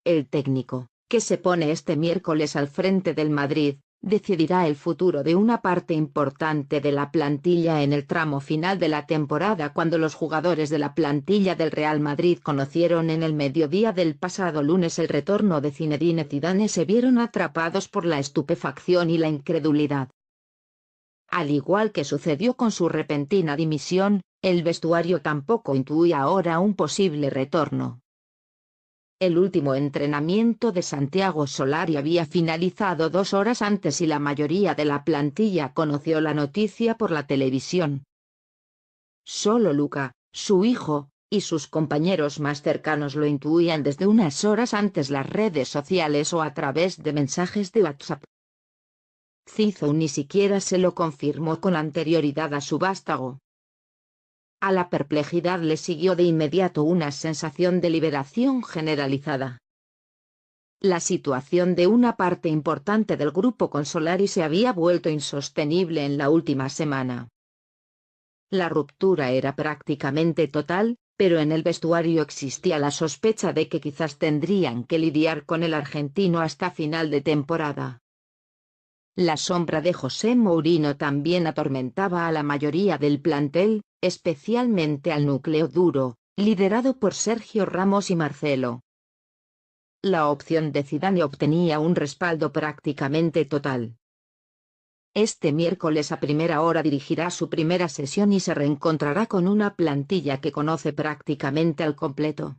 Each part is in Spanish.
El técnico, que se pone este miércoles al frente del Madrid, decidirá el futuro de una parte importante de la plantilla en el tramo final de la temporada, cuando los jugadores de la plantilla del Real Madrid conocieron en el mediodía del pasado lunes el retorno de Zinedine Zidane, se vieron atrapados por la estupefacción y la incredulidad. Al igual que sucedió con su repentina dimisión, el vestuario tampoco intuía ahora un posible retorno. El último entrenamiento de Santiago Solari había finalizado 2 horas antes y la mayoría de la plantilla conoció la noticia por la televisión. Solo Luka, su hijo, y sus compañeros más cercanos lo intuían desde unas horas antes, las redes sociales o a través de mensajes de WhatsApp. Zizou ni siquiera se lo confirmó con anterioridad a su vástago. A la perplejidad le siguió de inmediato una sensación de liberación generalizada. La situación de una parte importante del grupo con Solari se había vuelto insostenible en la última semana. La ruptura era prácticamente total, pero en el vestuario existía la sospecha de que quizás tendrían que lidiar con el argentino hasta final de temporada. La sombra de José Mourinho también atormentaba a la mayoría del plantel, especialmente al núcleo duro, liderado por Sergio Ramos y Marcelo. La opción de Zidane obtenía un respaldo prácticamente total. Este miércoles a primera hora dirigirá su primera sesión y se reencontrará con una plantilla que conoce prácticamente al completo.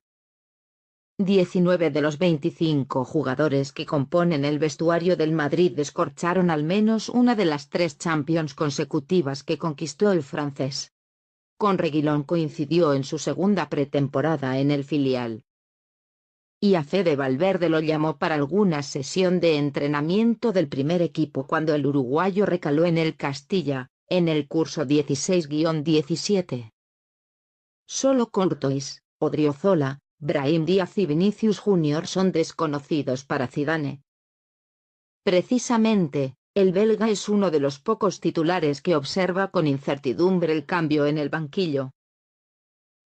19 de los 25 jugadores que componen el vestuario del Madrid descorcharon al menos una de las 3 Champions consecutivas que conquistó el francés. Con Reguilón coincidió en su segunda pretemporada en el filial. Y a Fede Valverde lo llamó para alguna sesión de entrenamiento del primer equipo cuando el uruguayo recaló en el Castilla, en el curso 16-17. Solo Courtois, Odriozola, Brahim Díaz y Vinicius Jr. son desconocidos para Zidane. Precisamente, el belga es uno de los pocos titulares que observa con incertidumbre el cambio en el banquillo.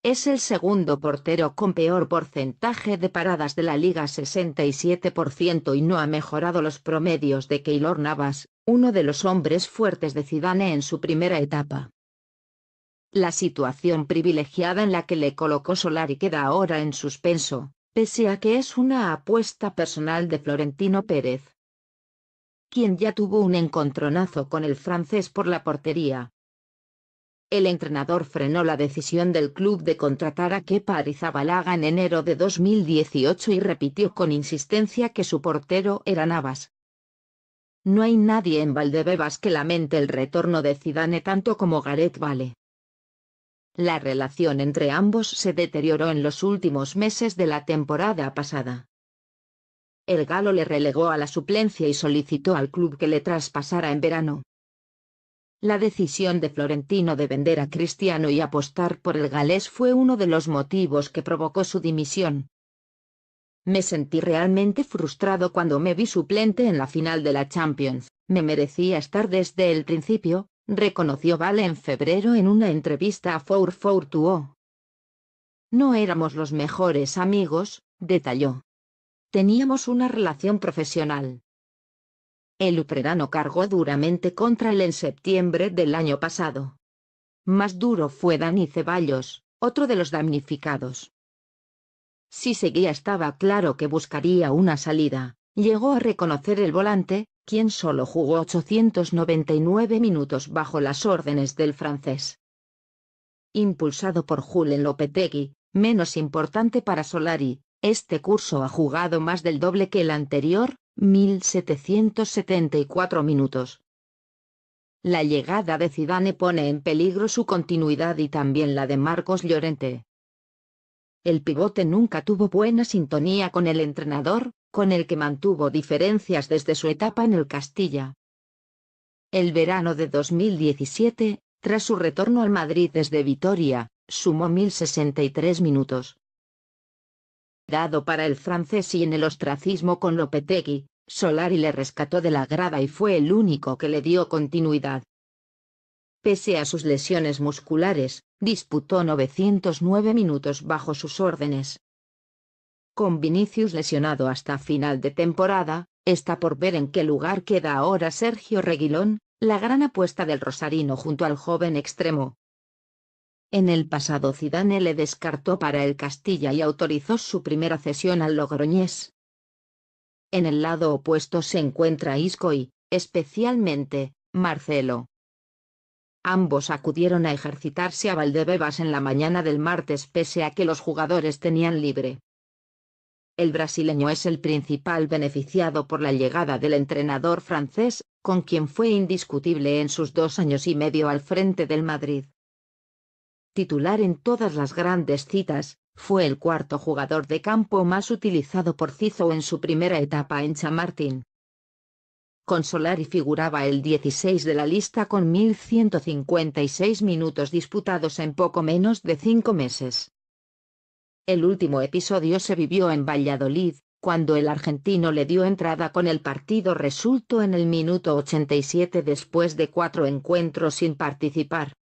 Es el segundo portero con peor porcentaje de paradas de la liga, 67%, y no ha mejorado los promedios de Keylor Navas, uno de los hombres fuertes de Zidane en su primera etapa. La situación privilegiada en la que le colocó Solari queda ahora en suspenso, pese a que es una apuesta personal de Florentino Pérez, quien ya tuvo un encontronazo con el francés por la portería. El entrenador frenó la decisión del club de contratar a Kepa Arrizabalaga en enero de 2018 y repitió con insistencia que su portero era Navas. No hay nadie en Valdebebas que lamente el retorno de Zidane tanto como Gareth Bale. La relación entre ambos se deterioró en los últimos meses de la temporada pasada. El galo le relegó a la suplencia y solicitó al club que le traspasara en verano. La decisión de Florentino de vender a Cristiano y apostar por el galés fue uno de los motivos que provocó su dimisión. Me sentí realmente frustrado cuando me vi suplente en la final de la Champions, me merecía estar desde el principio, reconoció Bale en febrero en una entrevista a 442. No éramos los mejores amigos, detalló. Teníamos una relación profesional. El ucraniano cargó duramente contra él en septiembre del año pasado. Más duro fue Dani Ceballos, otro de los damnificados. Si seguía estaba claro que buscaría una salida, llegó a reconocer el volante, quien solo jugó 899 minutos bajo las órdenes del francés. Impulsado por Julen Lopetegui, menos importante para Solari, este curso ha jugado más del doble que el anterior, 1774 minutos. La llegada de Zidane pone en peligro su continuidad y también la de Marcos Llorente. El pivote nunca tuvo buena sintonía con el entrenador, con el que mantuvo diferencias desde su etapa en el Castilla. El verano de 2017, tras su retorno al Madrid desde Vitoria, sumó 1063 minutos. Dado para el francés y en el ostracismo con Lopetegui, Solari le rescató de la grada y fue el único que le dio continuidad. Pese a sus lesiones musculares, disputó 909 minutos bajo sus órdenes. Con Vinicius lesionado hasta final de temporada, está por ver en qué lugar queda ahora Sergio Reguilón, la gran apuesta del rosarino junto al joven extremo. En el pasado Zidane le descartó para el Castilla y autorizó su primera cesión al Logroñés. En el lado opuesto se encuentra Isco y, especialmente, Marcelo. Ambos acudieron a ejercitarse a Valdebebas en la mañana del martes pese a que los jugadores tenían libre. El brasileño es el principal beneficiado por la llegada del entrenador francés, con quien fue indiscutible en sus 2 años y medio al frente del Madrid. Titular en todas las grandes citas, fue el cuarto jugador de campo más utilizado por Cizo en su primera etapa en Chamartín. Con Solari figuraba el 16 de la lista con 1.156 minutos disputados en poco menos de 5 meses. El último episodio se vivió en Valladolid, cuando el argentino le dio entrada con el partido resuelto en el minuto 87 después de 4 encuentros sin participar.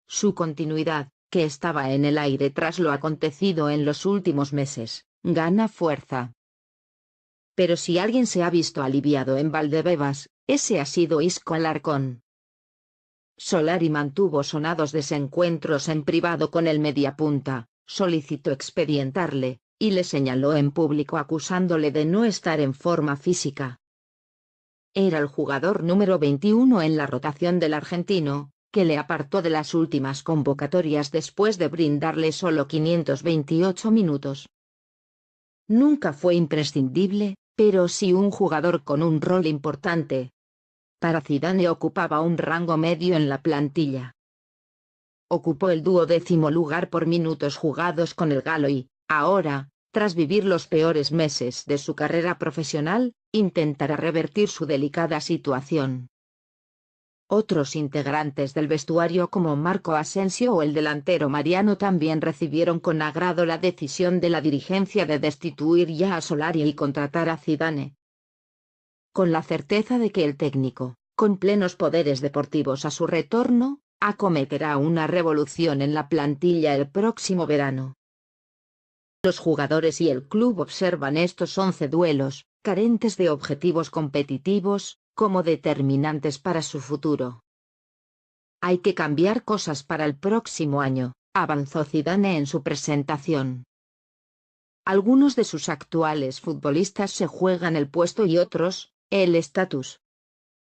Su continuidad, que estaba en el aire tras lo acontecido en los últimos meses, gana fuerza. Pero si alguien se ha visto aliviado en Valdebebas, ese ha sido Isco Alarcón. Solari mantuvo sonados desencuentros en privado con el mediapunta, solicitó expedientarle, y le señaló en público acusándole de no estar en forma física. Era el jugador número 21 en la rotación del argentino, que le apartó de las últimas convocatorias después de brindarle solo 528 minutos. Nunca fue imprescindible, pero sí un jugador con un rol importante. Para Zidane ocupaba un rango medio en la plantilla. Ocupó el 12º lugar por minutos jugados con el galo y, ahora, tras vivir los peores meses de su carrera profesional, intentará revertir su delicada situación. Otros integrantes del vestuario como Marco Asensio o el delantero Mariano también recibieron con agrado la decisión de la dirigencia de destituir ya a Solari y contratar a Zidane. Con la certeza de que el técnico, con plenos poderes deportivos a su retorno, acometerá una revolución en la plantilla el próximo verano. Los jugadores y el club observan estos 11 duelos, carentes de objetivos competitivos, como determinantes para su futuro. Hay que cambiar cosas para el próximo año, avanzó Zidane en su presentación. Algunos de sus actuales futbolistas se juegan el puesto y otros, el estatus.